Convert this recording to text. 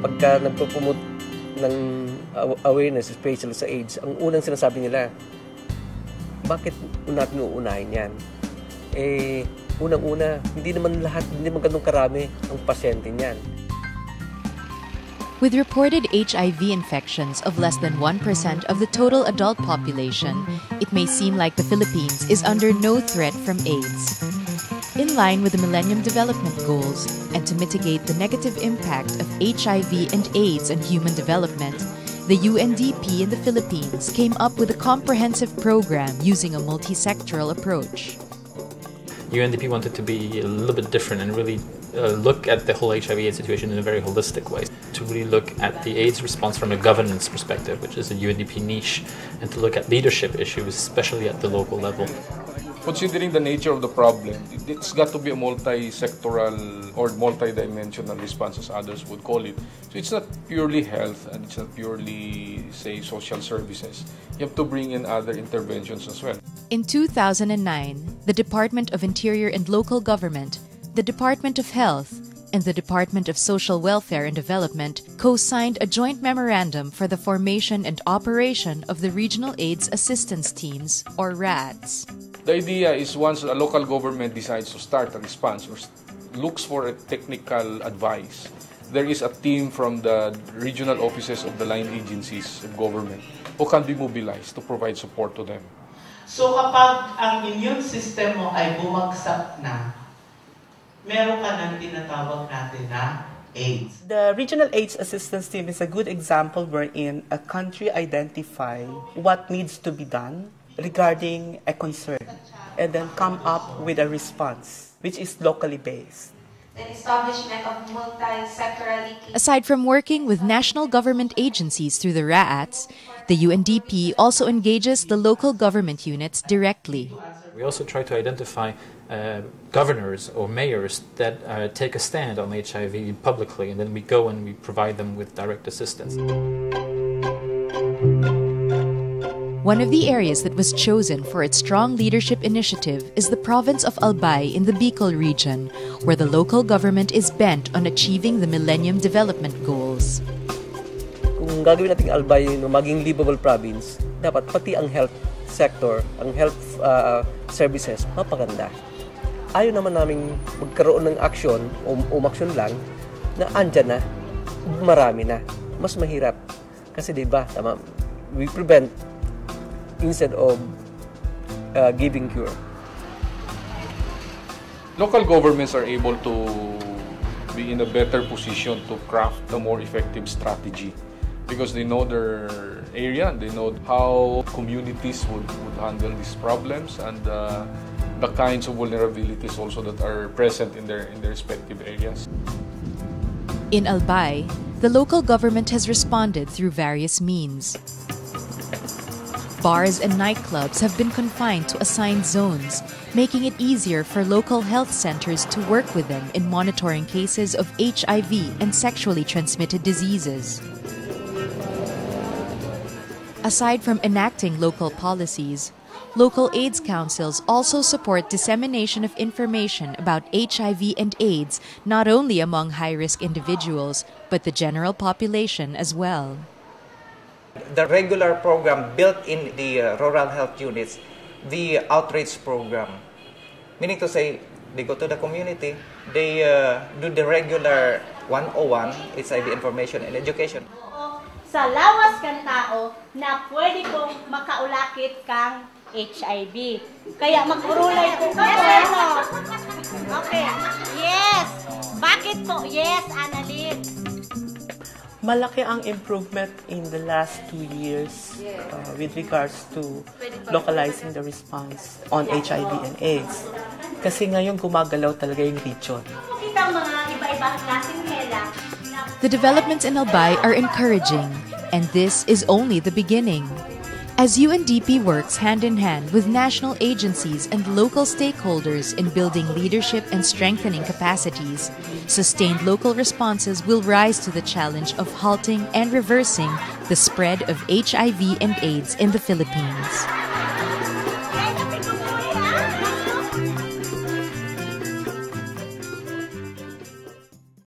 pagka nagpo-promote ng awareness, especially sa AIDS, ang unang sinasabi nila, bakit natin uunahin yan? Unang-una, hindi naman ganun karami ang pasyente niyan. With reported HIV infections of less than 1% of the total adult population, it may seem like the Philippines is under no threat from AIDS. In line with the Millennium Development Goals, and to mitigate the negative impact of HIV and AIDS on human development, the UNDP in the Philippines came up with a comprehensive program using a multi-sectoral approach. UNDP wanted to be a little bit different and really look at the whole HIV/AIDS situation in a very holistic way. To really look at the AIDS response from a governance perspective, which is a UNDP niche, and to look at leadership issues, especially at the local level. Considering the nature of the problem, it's got to be a multi-sectoral or multi-dimensional response, as others would call it. So it's not purely health and it's not purely, say, social services. You have to bring in other interventions as well. In 2009, the Department of Interior and Local Government, the Department of Health, and the Department of Social Welfare and Development co-signed a joint memorandum for the formation and operation of the Regional AIDS Assistance Teams, or RADS. The idea is once a local government decides to start a response or looks for a technical advice, there is a team from the regional offices of the line agencies of government who can be mobilized to provide support to them. So kapag ang immune system mo ay bumagsak na, meron ka ng tinatawag natin na AIDS. The Regional AIDS Assistance Team is a good example wherein a country identify what needs to be done regarding a concern and then come up with a response which is locally based. The establishment of multi-sectorally. Aside from working with national government agencies through the RAATs, the UNDP also engages the local government units directly. We also try to identify governors or mayors that take a stand on HIV publicly, and then we go and we provide them with direct assistance. One of the areas that was chosen for its strong leadership initiative is the province of Albay in the Bicol region, where the local government is bent on achieving the Millennium Development Goals. Kung gagawin natin Albay maging livable province, dapat pati ang health sector, ang health services, mapaganda. Ayaw naman naming magkaroon ng aksyon o umaksyon lang na andyan na, marami na. Mas mahirap. Kasi diba, tama, we prevent instead of giving cure. Local governments are able to be in a better position to craft a more effective strategy because they know their area, they know how communities would handle these problems and the kinds of vulnerabilities also that are present in their respective areas. In Albay, the local government has responded through various means. Bars and nightclubs have been confined to assigned zones, making it easier for local health centers to work with them in monitoring cases of HIV and sexually transmitted diseases. Aside from enacting local policies, local AIDS councils also support dissemination of information about HIV and AIDS not only among high-risk individuals, but the general population as well. The regular program built in the rural health units, the outreach program. Meaning to say, they go to the community, they do the regular 101, HIV information and education. Sa lawas kang tao na pwede kong makaulakit kang HIV. Kaya mag-urulay ko ka. Okay. Yes. Bakit po? Yes, Annalyn. Malaki ang improvement in the last 2 years with regards to localizing the response on HIV and AIDS. Kasi ngayon gumagalaw talaga yung region. The developments in Albay are encouraging, and this is only the beginning. As UNDP works hand-in-hand with national agencies and local stakeholders in building leadership and strengthening capacities, sustained local responses will rise to the challenge of halting and reversing the spread of HIV and AIDS in the Philippines.